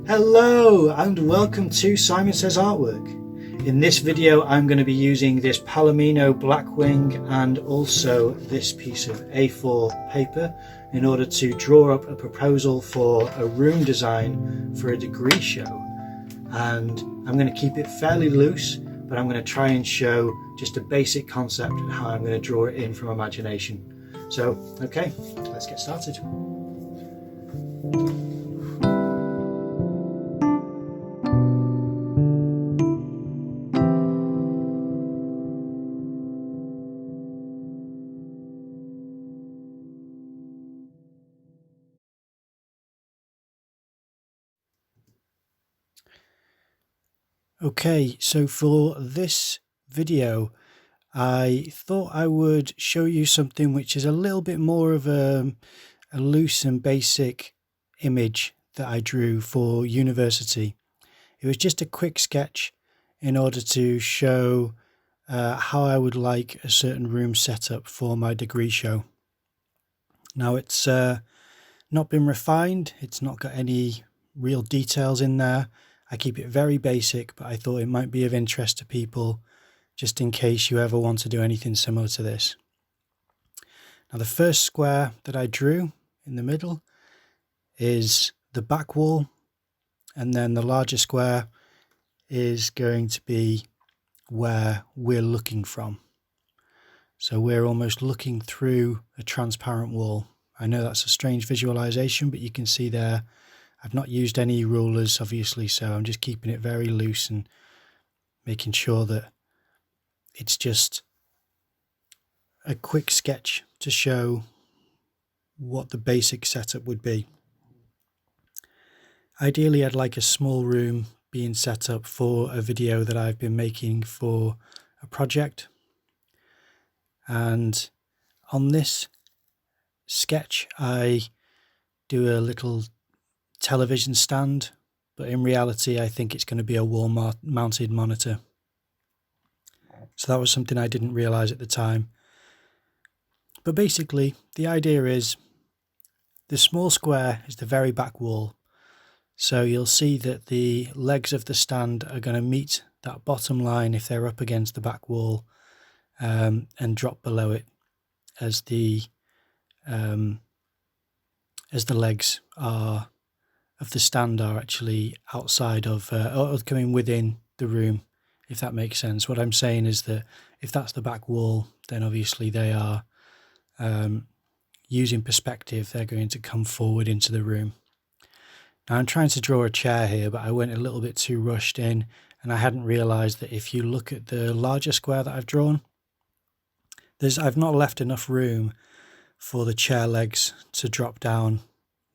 Hello and welcome to Simon Says Artwork. In this video I'm going to be using this Palomino Blackwing and also this piece of A4 paper in order to draw up a proposal for a room design for a degree show. And I'm going to keep it fairly loose, but I'm going to try and show just a basic concept and how I'm going to draw it in from imagination. So, okay, let's get started. Okay, so for this video, I thought I would show you something which is a little bit more of a loose and basic image that I drew for university. It was just a quick sketch in order to show how I would like a certain room set up for my degree show. Now it's not been refined, it's not got any real details in there. I keep it very basic, but I thought it might be of interest to people just in case you ever want to do anything similar to this. Now the first square that I drew in the middle is the back wall, and then the larger square is going to be where we're looking from. So we're almost looking through a transparent wall. I know that's a strange visualization, but you can see there I've not used any rulers obviously, so I'm just keeping it very loose and making sure that it's just a quick sketch to show what the basic setup would be. Ideally, I'd like a small room being set up for a video that I've been making for a project. And on this sketch, I do a little television stand, but in reality, I think it's going to be a wall-mounted monitor. So that was something I didn't realize at the time. But basically, the idea is the small square is the very back wall. So you'll see that the legs of the stand are going to meet that bottom line if they're up against the back wall, and drop below it as the legs are of the stand are actually outside of or coming within the room, if that makes sense. What I'm saying is that if that's the back wall, then obviously they are using perspective, they're going to come forward into the room. Now I'm trying to draw a chair here, but I went a little bit too rushed in, and I hadn't realized that if you look at the larger square that I've drawn, I've not left enough room for the chair legs to drop down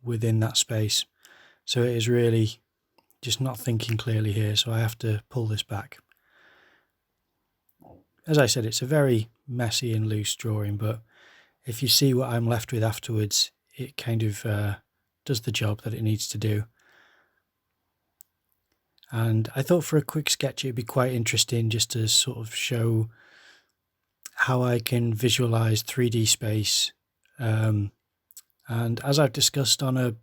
within that space. So it is really just not thinking clearly here, so I have to pull this back. As I said, it's a very messy and loose drawing, but if you see what I'm left with afterwards, it kind of does the job that it needs to do. And I thought for a quick sketch it'd be quite interesting just to sort of show how I can visualize 3D space. And as I've discussed on a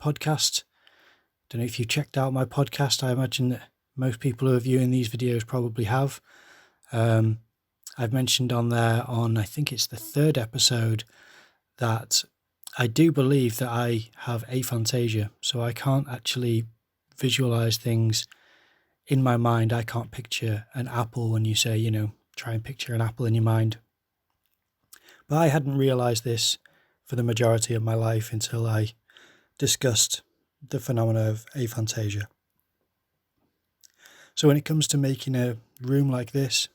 podcast, don't know if you checked out my podcast. I imagine that most people who are viewing these videos probably have. I've mentioned on there I think it's the 3rd episode, that I do believe that I have aphantasia. So I can't actually visualize things in my mind. I can't picture an apple when you say, try and picture an apple in your mind. But I hadn't realized this for the majority of my life until I discussed the phenomena of aphantasia. So when it comes to making a room like this,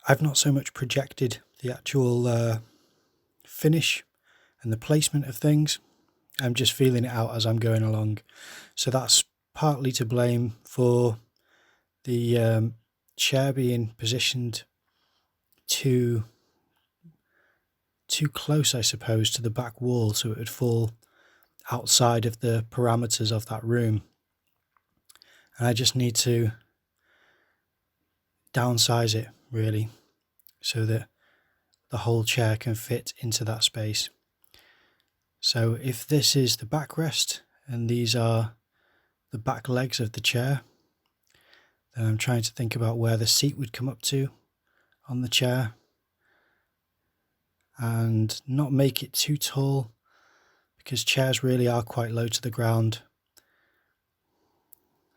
I've not so much projected the actual finish and the placement of things. I'm just feeling it out as I'm going along. So that's partly to blame for the chair being positioned too close, I suppose, to the back wall, so it would fall outside of the parameters of that room. And I just need to downsize it, really, so that the whole chair can fit into that space. So if this is the backrest and these are the back legs of the chair. Then I'm trying to think about where the seat would come up to on the chair and not make it too tall, because chairs really are quite low to the ground,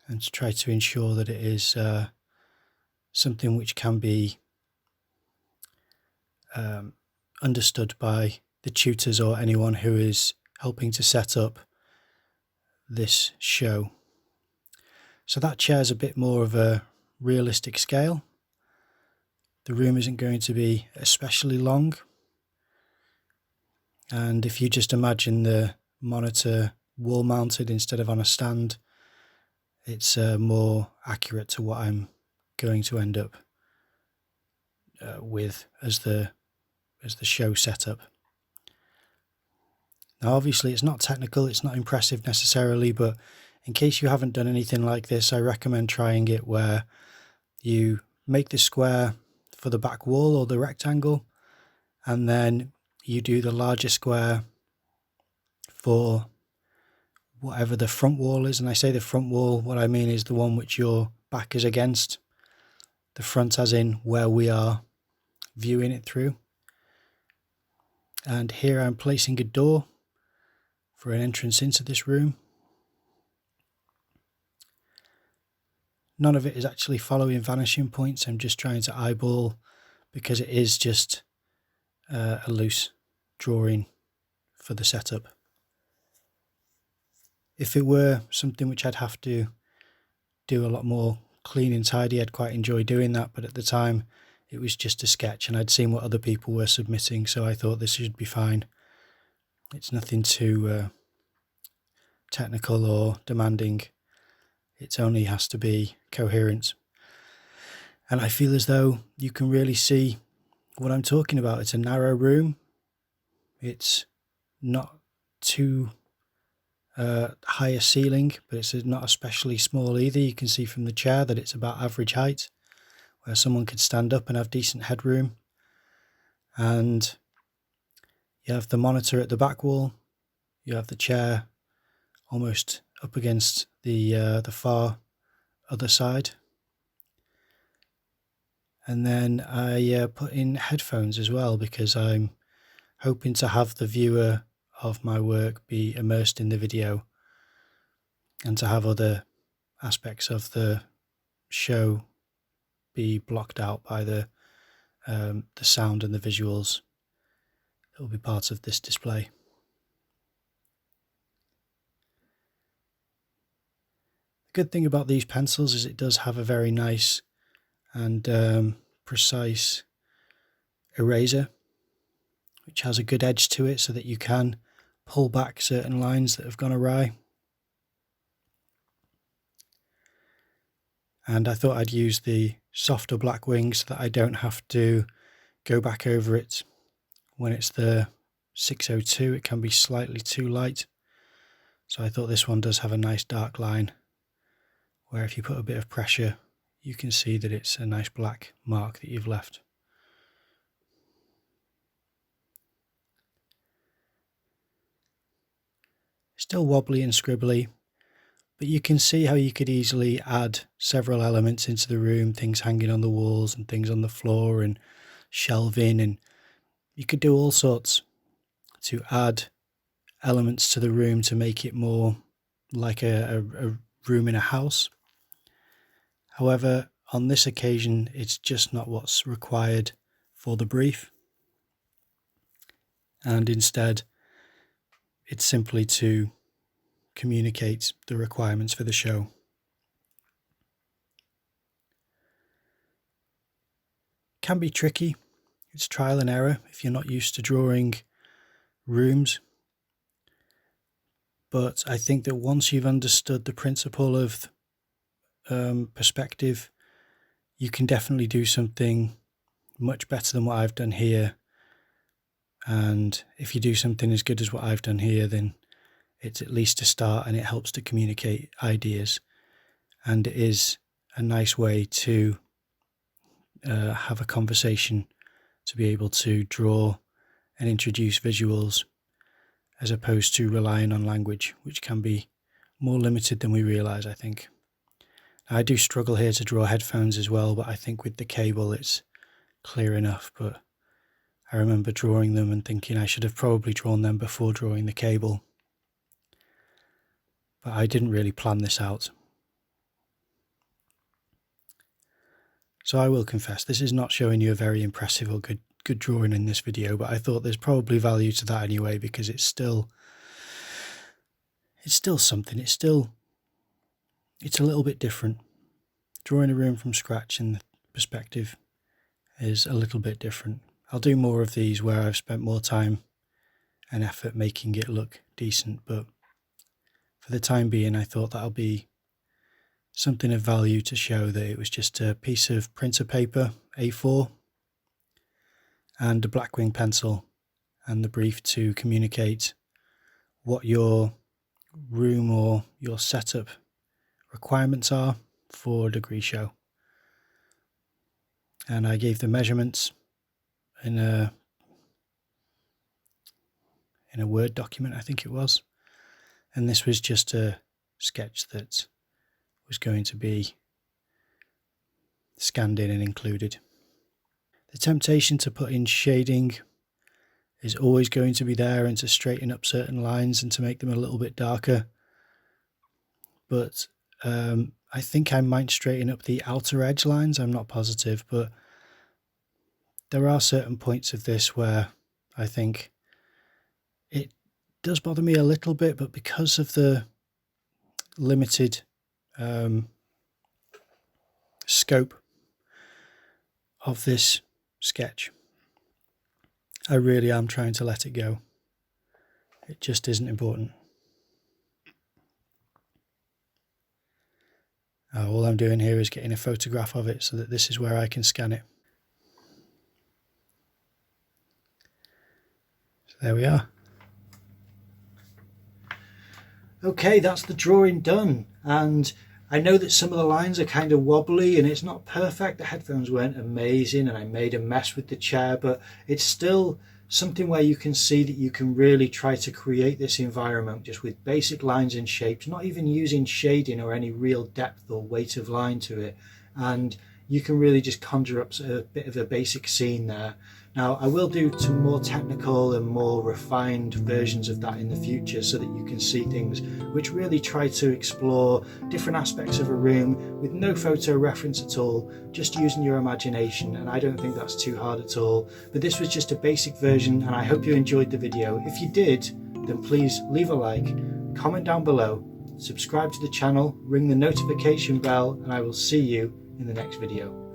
and to try to ensure that it is something which can be understood by the tutors or anyone who is helping to set up this show. So that chair's a bit more of a realistic scale. The room isn't going to be especially long. And if you just imagine the monitor wall mounted instead of on a stand, it's more accurate to what I'm going to end up with as the show setup. Now obviously it's not technical, it's not impressive necessarily, but in case you haven't done anything like this, I recommend trying it where you make the square for the back wall or the rectangle, and then you do the larger square for whatever the front wall is. And I say the front wall, what I mean is the one which your back is against. The front as in where we are viewing it through. And here I'm placing a door for an entrance into this room. None of it is actually following vanishing points. I'm just trying to eyeball, because it is just a loose drawing for the setup. If it were something which I'd have to do a lot more clean and tidy, I'd quite enjoy doing that, but at the time it was just a sketch and I'd seen what other people were submitting, so I thought this should be fine. It's nothing too technical or demanding. It only has to be coherent. And I feel as though you can really see what I'm talking about. It's a narrow room. It's not too high a ceiling, but it's not especially small either. You can see from the chair that it's about average height, where someone could stand up and have decent headroom. And you have the monitor at the back wall. You have the chair almost up against the far other side. And then I put in headphones as well, because I'm hoping to have the viewer of my work be immersed in the video and to have other aspects of the show be blocked out by the sound and the visuals that will be part of this display. The good thing about these pencils is it does have a very nice and precise eraser, which has a good edge to it so that you can pull back certain lines that have gone awry. And I thought I'd use the softer black wing so that I don't have to go back over it when it's the 602. It can be slightly too light. So I thought this one does have a nice dark line, where if you put a bit of pressure, you can see that it's a nice black mark that you've left. Still wobbly and scribbly, but you can see how you could easily add several elements into the room, things hanging on the walls and things on the floor and shelving, and you could do all sorts to add elements to the room to make it more like a room in a house. However, on this occasion, it's just not what's required for the brief. And instead, it's simply to communicate the requirements for the show. Can be tricky. It's trial and error if you're not used to drawing rooms. But I think that once you've understood the principle of perspective, you can definitely do something much better than what I've done here. And if you do something as good as what I've done here, then it's at least a start, and it helps to communicate ideas. And it is a nice way to have a conversation, to be able to draw and introduce visuals, as opposed to relying on language, which can be more limited than we realise, I think. I do struggle here to draw headphones as well, but I think with the cable it's clear enough. But I remember drawing them and thinking I should have probably drawn them before drawing the cable. But I didn't really plan this out. So I will confess, this is not showing you a very impressive or good drawing in this video, but I thought there's probably value to that anyway, because it's still something. It's a little bit different. Drawing a room from scratch in the perspective is a little bit different. I'll do more of these where I've spent more time and effort making it look decent, but for the time being I thought that'll be something of value to show that it was just a piece of printer paper, A4, and a Blackwing pencil, and the brief to communicate what your room or your setup requirements are for a degree show. And I gave the measurements in a Word document, I think it was, and this was just a sketch that was going to be scanned in and included. The temptation to put in shading is always going to be there, and to straighten up certain lines and to make them a little bit darker, but I think I might straighten up the outer edge lines. I'm not positive, but there are certain points of this where I think it does bother me a little bit, but because of the limited scope of this sketch, I really am trying to let it go. It just isn't important. All I'm doing here is getting a photograph of it so that this is where I can scan it. So there we are. Okay, that's the drawing done, and I know that some of the lines are kind of wobbly and it's not perfect. The headphones weren't amazing and I made a mess with the chair, but it's still something where you can see that you can really try to create this environment just with basic lines and shapes, not even using shading or any real depth or weight of line to it, and you can really just conjure up a bit of a basic scene there. Now I will do some more technical and more refined versions of that in the future so that you can see things which really try to explore different aspects of a room with no photo reference at all, just using your imagination, and I don't think that's too hard at all. But this was just a basic version, and I hope you enjoyed the video. If you did, then please leave a like, comment down below, subscribe to the channel, ring the notification bell, and I will see you in the next video.